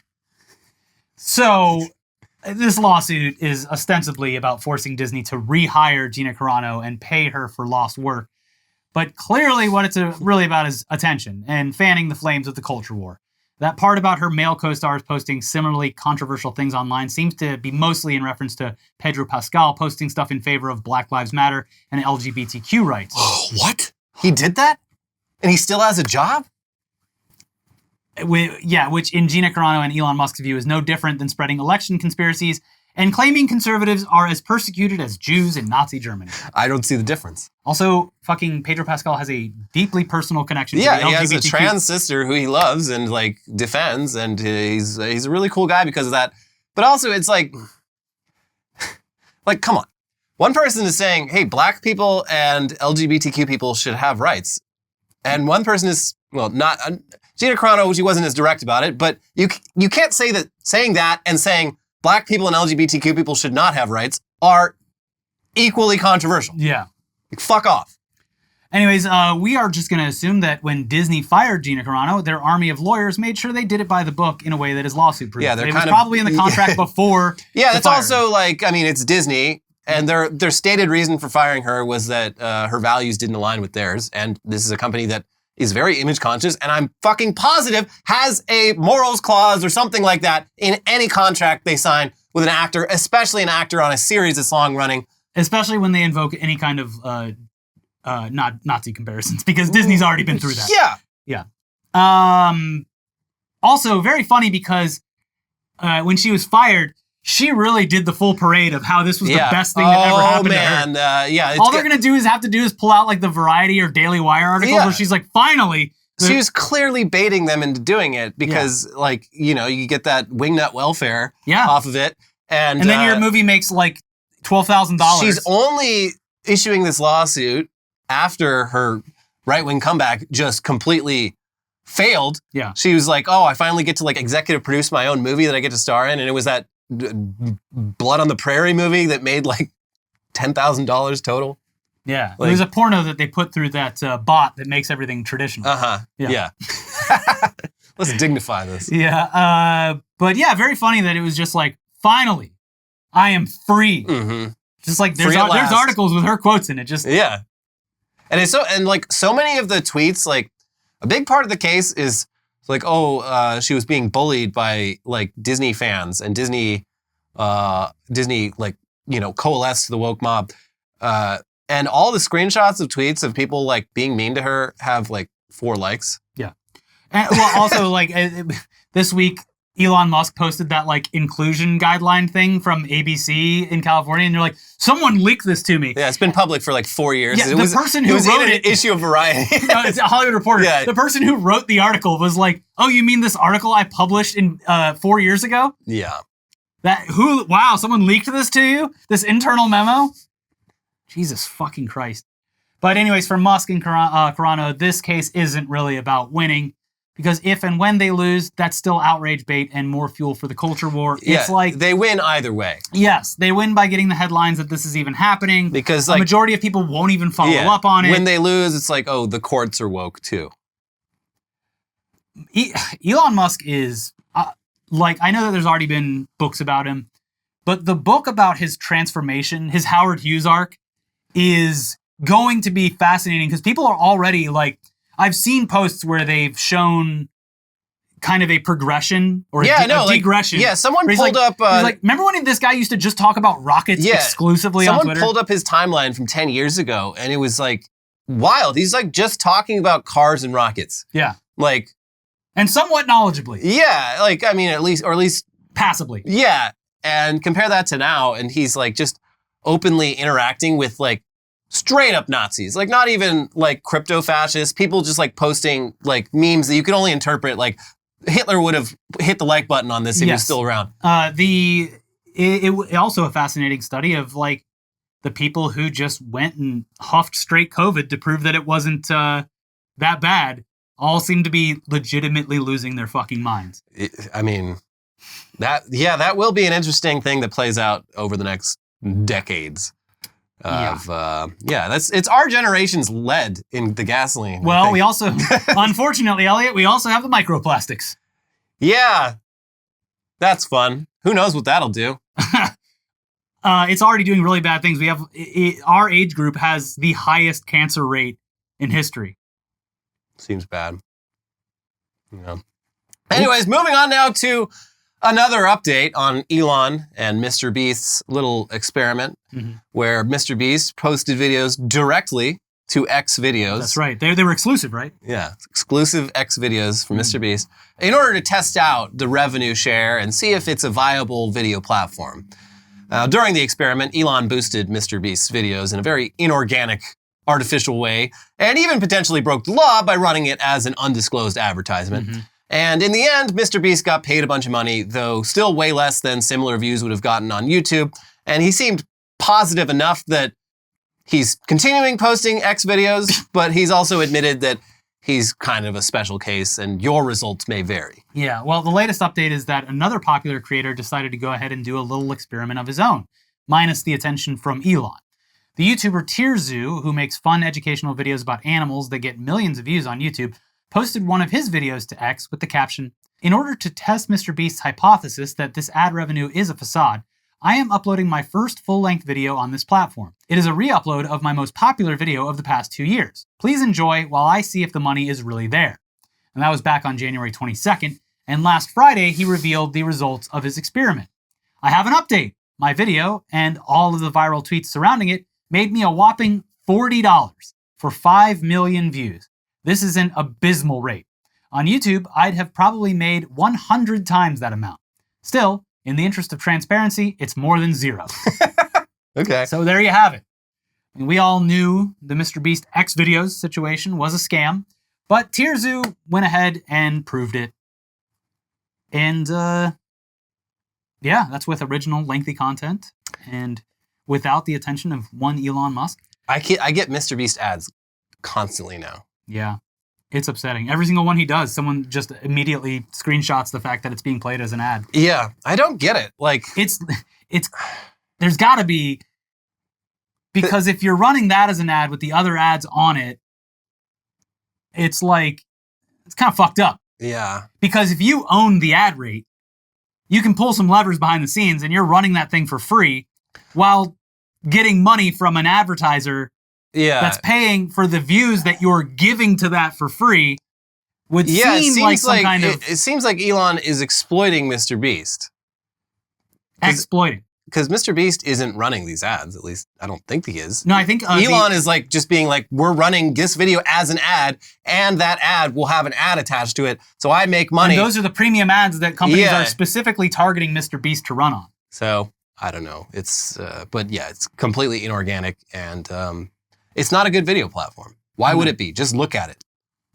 S2: So this lawsuit is ostensibly about forcing Disney to rehire Gina Carano and pay her for lost work. But clearly what it's really about is attention and fanning the flames of the culture war. That part about her male co-stars posting similarly controversial things online seems to be mostly in reference to Pedro Pascal posting stuff in favor of Black Lives Matter and LGBTQ rights.
S1: What? He did that? And he still has a job?
S2: Which in Gina Carano and Elon Musk's view is no different than spreading election conspiracies and claiming conservatives are as persecuted as Jews in Nazi Germany.
S1: I don't see the difference.
S2: Also, fucking Pedro Pascal has a deeply personal connection to the LGBTQ.
S1: He has a trans sister who he loves and like defends, and he's a really cool guy because of that. But also, it's like come on. One person is saying, hey, black people and LGBTQ people should have rights. And one person is, not... Gina Carano, she wasn't as direct about it, but you can't say that saying that and saying black people and LGBTQ people should not have rights are equally controversial.
S2: Yeah.
S1: Fuck off.
S2: Anyways, we are just going to assume that when Disney fired Gina Carano, their army of lawyers made sure they did it by the book in a way that is lawsuit-proof.
S1: Yeah,
S2: it was probably in the contract before.
S1: Yeah, that's
S2: firing.
S1: also it's Disney, and their stated reason for firing her was that her values didn't align with theirs, and this is a company that is very image conscious, and I'm fucking positive has a morals clause or something like that in any contract they sign with an actor, especially an actor on a series that's long running.
S2: Especially when they invoke any kind of not Nazi comparisons, because Disney's already been through that.
S1: Yeah.
S2: Also, very funny because when she was fired, she really did the full parade of how this was the best thing that ever happened to her. All they're going to have to do is pull out like the Variety or Daily Wire articles where she's like, finally.
S1: She was clearly baiting them into doing it because you get that wingnut welfare off of it. And
S2: then your movie makes like $12,000.
S1: She's only issuing this lawsuit after her right-wing comeback just completely failed.
S2: Yeah.
S1: She was like, I finally get to like executive produce my own movie that I get to star in. And it was that Blood on the Prairie movie that made like $10,000 total.
S2: Yeah. It was a porno that they put through that bot that makes everything traditional.
S1: Yeah. Let's dignify this.
S2: Yeah. But yeah, very funny that it was just like, finally, I am free.
S1: Mm-hmm.
S2: Just like there's articles with her quotes in it.
S1: Yeah. And it's so many of the tweets, like a big part of the case is like, she was being bullied by like Disney fans and Disney Disney, like, coalesced the woke mob. And all the screenshots of tweets of people like being mean to her have like 4 likes.
S2: Yeah. And, well, also like this week, Elon Musk posted that like inclusion guideline thing from ABC in California, and they're like, someone leaked this to me.
S1: Yeah, it's been public for like 4 years.
S2: Yeah, the person who wrote
S1: in an issue of Variety.
S2: No, it's a Hollywood Reporter.
S1: Yeah.
S2: The person who wrote the article was like, "Oh, you mean this article I published in 4 years ago?
S1: Yeah.
S2: Wow, someone leaked this to you? This internal memo? Jesus fucking Christ." But anyways, for Musk and Carano, this case isn't really about winning, because if and when they lose, that's still outrage bait and more fuel for the culture war.
S1: Yeah,
S2: It's like
S1: they win either way.
S2: Yes, they win by getting the headlines that this is even happening.
S1: Because
S2: the majority of people won't even follow up on it.
S1: When they lose, it's like, oh, the courts are woke too.
S2: Elon Musk is, I know that there's already been books about him, but the book about his transformation, his Howard Hughes arc, is going to be fascinating, because people are already like, I've seen posts where they've shown kind of a progression or a digression.
S1: Yeah, someone pulled up...
S2: he's like, remember when this guy used to just talk about rockets exclusively on Twitter?
S1: Someone pulled up his timeline from 10 years ago, and it was like wild. He's like just talking about cars and rockets.
S2: Yeah.
S1: Like...
S2: And somewhat knowledgeably.
S1: Yeah, like, I mean, at least...
S2: Passively.
S1: Yeah, and compare that to now, and he's like just openly interacting with like straight up Nazis, like not even like crypto fascists, people just like posting like memes that you can only interpret like Hitler would have hit the like button on this if he was still around.
S2: It also a fascinating study of like the people who just went and huffed straight COVID to prove that it wasn't that bad all seem to be legitimately losing their fucking minds.
S1: I mean, that will be an interesting thing that plays out over the next decades. It's our generation's lead in the gasoline.
S2: Well, we also, unfortunately, Elliot, we also have the microplastics.
S1: Yeah, that's fun. Who knows what that'll do?
S2: It's already doing really bad things. We have our age group has the highest cancer rate in history.
S1: Seems bad. Yeah. Anyways, moving on now to another update on Elon and Mr. Beast's little experiment, where Mr. Beast posted videos directly to X videos.
S2: That's right. They were exclusive, right?
S1: Yeah, exclusive X videos from Mr. Beast in order to test out the revenue share and see if it's a viable video platform. During the experiment, Elon boosted Mr. Beast's videos in a very inorganic, artificial way, and even potentially broke the law by running it as an undisclosed advertisement. And in the end, Mr. Beast got paid a bunch of money, though still way less than similar views would have gotten on YouTube. And he seemed positive enough that he's continuing posting X videos, but he's also admitted that he's kind of a special case and your results may vary.
S2: Yeah, well, the latest update is that another popular creator decided to go ahead and do a little experiment of his own, minus the attention from Elon. The YouTuber TierZoo, who makes fun educational videos about animals that get millions of views on YouTube, posted one of his videos to X with the caption, "In order to test Mr. Beast's hypothesis that this ad revenue is a facade, I am uploading my first full-length video on this platform. It is a re-upload of my most popular video of the past 2 years. Please enjoy while I see if the money is really there." And that was back on January 22nd, and last Friday he revealed the results of his experiment. "I have an update. My video, and all of the viral tweets surrounding it, made me a whopping $40 for 5 million views. This is an abysmal rate. On YouTube, I'd have probably made 100 times that amount. Still, in the interest of transparency, it's more than zero."
S1: Okay.
S2: So there you have it. And we all knew the Mr. Beast X videos situation was a scam, but TierZoo went ahead and proved it. And that's with original lengthy content and without the attention of one Elon Musk.
S1: I get Mr. Beast ads constantly now.
S2: Yeah, it's upsetting. Every single one he does, someone just immediately screenshots the fact that it's being played as an ad.
S1: Yeah, I don't get it. Like
S2: it's there's got to be, because if you're running that as an ad with the other ads on it, it's like it's kind of fucked up.
S1: Yeah.
S2: Because if you own the ad rate, you can pull some levers behind the scenes and you're running that thing for free while getting money from an advertiser that's paying for the views that you're giving to that for free. Would seem like some kind of...
S1: It seems like Elon is exploiting Mr. Beast.
S2: Exploiting.
S1: Because Mr. Beast isn't running these ads. At least I don't think he is.
S2: No, I think
S1: Elon is like just being like, we're running this video as an ad, and that ad will have an ad attached to it, so I make money.
S2: And those are the premium ads that companies are specifically targeting Mr. Beast to run on.
S1: So I don't know. It's but yeah, it's completely inorganic, and it's not a good video platform. Why would it be? Just look at it.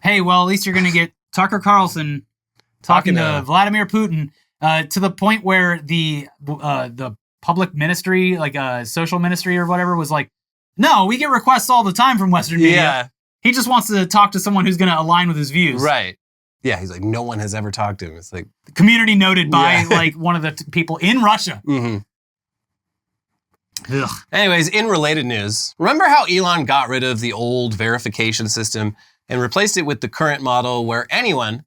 S2: Hey, well, at least you're going to get Tucker Carlson talking to Vladimir Putin to the point where the public ministry, like social ministry or whatever, was like, no, we get requests all the time from Western media.
S1: Yeah.
S2: He just wants to talk to someone who's going to align with his views.
S1: Right. Yeah, he's like, no one has ever talked to him. It's like...
S2: The community noted by like one of the people in Russia.
S1: Mm-hmm. Anyways, in related news, remember how Elon got rid of the old verification system and replaced it with the current model where anyone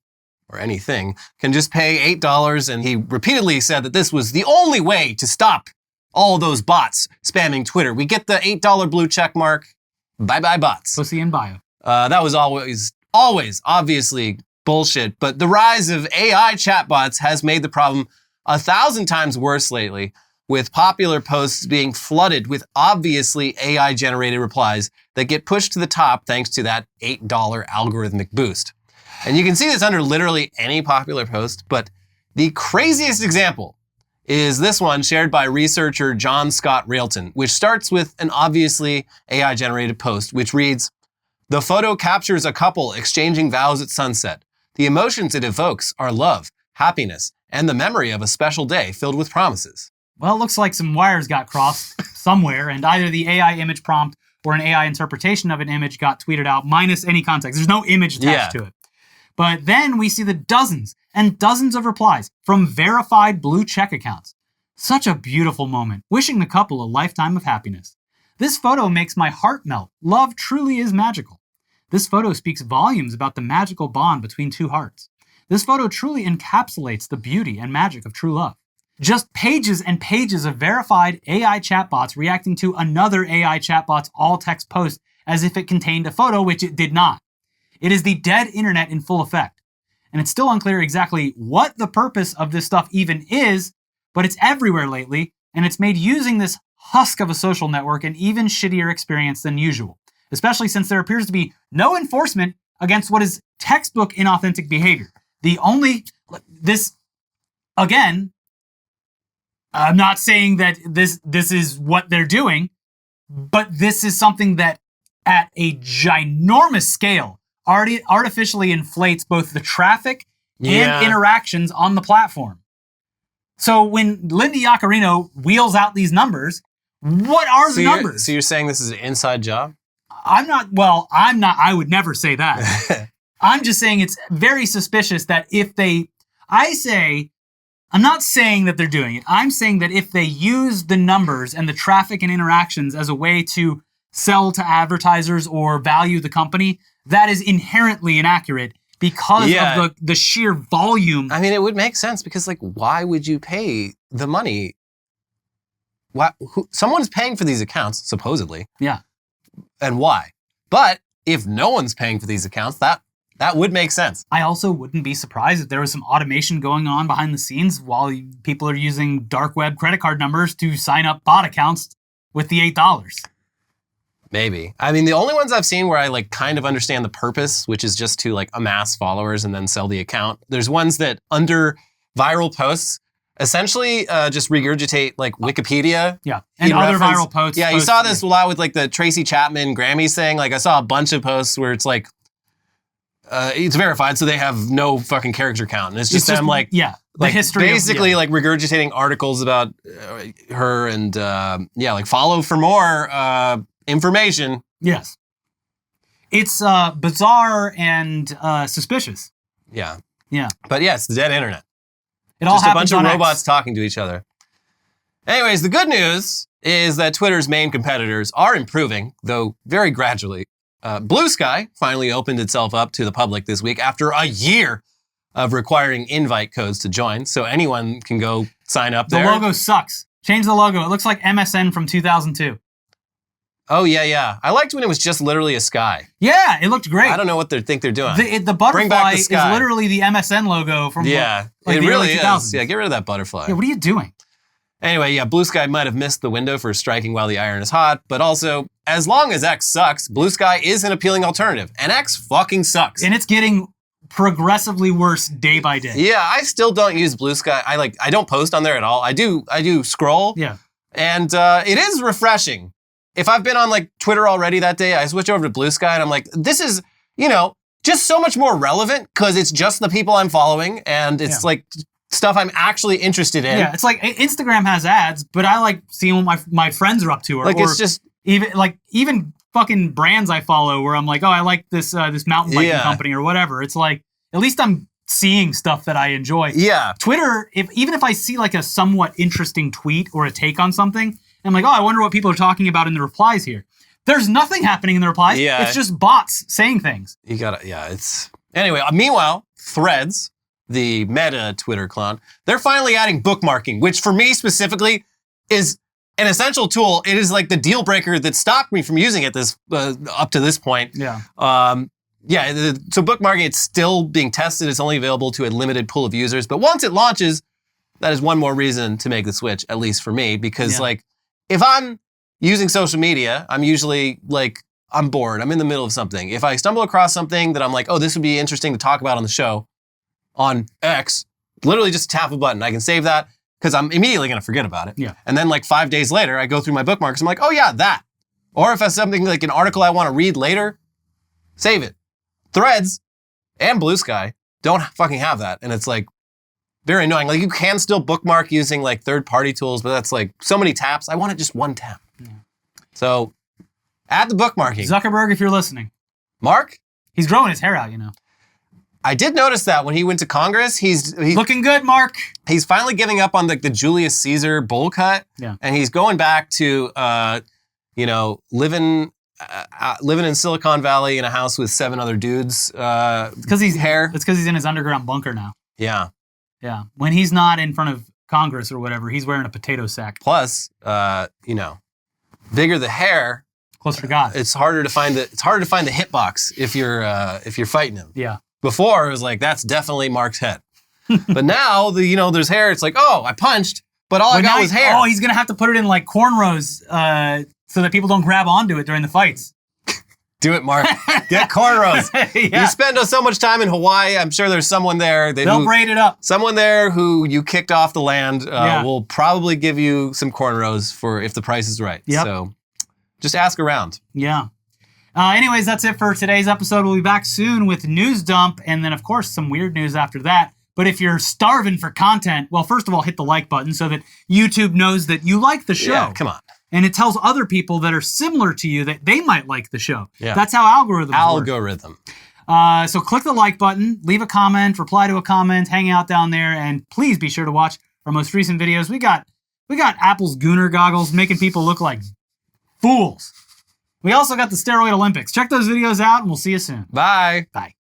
S1: or anything can just pay $8, and he repeatedly said that this was the only way to stop all those bots spamming Twitter. We get the $8 blue check mark. Bye-bye bots.
S2: Pussy in bio.
S1: That was always obviously bullshit, but the rise of AI chatbots has made the problem 1,000 times worse lately, with popular posts being flooded with obviously AI-generated replies that get pushed to the top thanks to that $8 algorithmic boost. And you can see this under literally any popular post, but the craziest example is this one shared by researcher John Scott Railton, which starts with an obviously AI-generated post, which reads, "The photo captures a couple exchanging vows at sunset. The emotions it evokes are love, happiness, and the memory of a special day filled with promises."
S2: Well, it looks like some wires got crossed somewhere, and either the AI image prompt or an AI interpretation of an image got tweeted out minus any context. There's no image attached to it. But then we see the dozens and dozens of replies from verified blue check accounts. Such a beautiful moment, wishing the couple a lifetime of happiness. This photo makes my heart melt. Love truly is magical. This photo speaks volumes about the magical bond between two hearts. This photo truly encapsulates the beauty and magic of true love. Just pages and pages of verified AI chatbots reacting to another AI chatbot's all-text post as if it contained a photo, which it did not. It is the dead internet in full effect. And it's still unclear exactly what the purpose of this stuff even is, but it's everywhere lately, and it's made using this husk of a social network an even shittier experience than usual, especially since there appears to be no enforcement against what is textbook inauthentic behavior. Again, I'm not saying that this is what they're doing, but this is something that at a ginormous scale already artificially inflates both the traffic and interactions on the platform. So when Linda Yaccarino wheels out these numbers, what are the numbers?
S1: So you're saying this is an inside job?
S2: I'm not, I would never say that. I'm just saying it's very suspicious that I'm not saying that they're doing it. I'm saying that if they use the numbers and the traffic and interactions as a way to sell to advertisers or value the company, that is inherently inaccurate because of the sheer volume.
S1: I mean, it would make sense because, like, why would you pay the money? Someone's paying for these accounts, supposedly.
S2: Yeah.
S1: And why? But if no one's paying for these accounts, that would make sense.
S2: I also wouldn't be surprised if there was some automation going on behind the scenes while people are using dark web credit card numbers to sign up bot accounts with the $8.
S1: Maybe. I mean, the only ones I've seen where I like kind of understand the purpose, which is just to like amass followers and then sell the account. There's ones that under viral posts essentially just regurgitate like Wikipedia.
S2: Yeah, and other viral posts.
S1: Yeah, you saw this a lot with like the Tracy Chapman Grammys thing. Like I saw a bunch of posts where it's like, it's verified, so they have no fucking character count. And it's just them like,
S2: the history
S1: basically like regurgitating articles about her and like follow for more information.
S2: Yes. It's bizarre and suspicious.
S1: Yeah.
S2: Yeah.
S1: But yeah, it's the dead internet.
S2: It all
S1: just a bunch of
S2: on
S1: robots
S2: X.
S1: talking to each other. Anyways, the good news is that Twitter's main competitors are improving, though very gradually. Bluesky finally opened itself up to the public this week after a year of requiring invite codes to join, so anyone can go sign up there.
S2: The logo sucks. Change the logo. It looks like MSN from 2002.
S1: Oh, yeah. I liked when it was just literally a sky.
S2: Yeah, it looked great.
S1: I don't know what they think they're doing.
S2: The butterfly is literally the MSN logo from
S1: it
S2: the
S1: really
S2: early 2000s.
S1: is. Yeah, get rid of that butterfly.
S2: Yeah, what are you doing?
S1: Anyway, yeah, Blue Sky might have missed the window for striking while the iron is hot, but also, as long as X sucks, Blue Sky is an appealing alternative, and X fucking sucks.
S2: And it's getting progressively worse day by day.
S1: Yeah, I still don't use Blue Sky. I don't post on there at all. I do scroll.
S2: Yeah.
S1: And it is refreshing. If I've been on like Twitter already that day, I switch over to Blue Sky and I'm like, this is, just so much more relevant because it's just the people I'm following and it's like stuff I'm actually interested in.
S2: Yeah, it's like Instagram has ads, but I like seeing what my friends are up to.
S1: It's just
S2: even fucking brands I follow where I'm like, oh, I like this mountain biking company or whatever. It's like, at least I'm seeing stuff that I enjoy.
S1: Yeah.
S2: Twitter, even if I see like a somewhat interesting tweet or a take on something, I'm like, oh, I wonder what people are talking about in the replies here. There's nothing happening in the replies.
S1: Yeah.
S2: It's just bots saying things.
S1: Anyway, meanwhile, Threads, the meta Twitter clone, they're finally adding bookmarking, which for me specifically is an essential tool. It is like the deal breaker that stopped me from using it up to this point.
S2: Yeah.
S1: So bookmarking, it's still being tested. It's only available to a limited pool of users. But once it launches, that is one more reason to make the switch, at least for me, because if I'm using social media, I'm usually I'm bored. I'm in the middle of something. If I stumble across something that I'm like, oh, this would be interesting to talk about on the show on X, literally just tap a button. I can save that because I'm immediately going to forget about it.
S2: Yeah.
S1: And then 5 days later, I go through my bookmarks. I'm like, oh yeah, that. Or if it's something like an article I want to read later, save it. Threads and Blue Sky don't fucking have that. And it's very annoying. You can still bookmark using third-party tools, but that's so many taps. I want it just one tap. Yeah. So add the bookmarking.
S2: Zuckerberg, if you're listening.
S1: Mark?
S2: He's growing his hair out,
S1: I did notice that when he went to Congress, he's
S2: looking good, Mark.
S1: He's finally giving up on the Julius Caesar bowl cut.
S2: Yeah.
S1: And he's going back to, living in Silicon Valley in a house with 7 other dudes.
S2: It's because he's in his underground bunker now.
S1: Yeah.
S2: Yeah. When he's not in front of Congress or whatever, he's wearing a potato sack.
S1: Plus, bigger the hair,
S2: closer to God.
S1: It's harder to find the hitbox if you're fighting him.
S2: Yeah.
S1: Before it was that's definitely Mark's head. But now there's hair. It's I punched, but all I got was hair.
S2: Oh, he's gonna have to put it in cornrows so that people don't grab onto it during the fights.
S1: Do it, Mark. Get cornrows.
S2: Yeah.
S1: You spend so much time in Hawaii. I'm sure there's someone there.
S2: They'll braid it up.
S1: Someone there who you kicked off the land will probably give you some cornrows for if the price is right.
S2: Yep.
S1: So just ask around.
S2: Yeah. Anyways, that's it for today's episode. We'll be back soon with News Dump and then, of course, some weird news after that. But if you're starving for content, well, first of all, hit the like button so that YouTube knows that you like the show.
S1: Yeah, come on.
S2: And it tells other people that are similar to you that they might like the show.
S1: Yeah.
S2: That's how algorithms work. So click the like button, leave a comment, reply to a comment, hang out down there, and please be sure to watch our most recent videos. We got Apple's Gooner goggles making people look like fools. We also got the Steroid Olympics. Check those videos out, and we'll see you soon.
S1: Bye.
S2: Bye.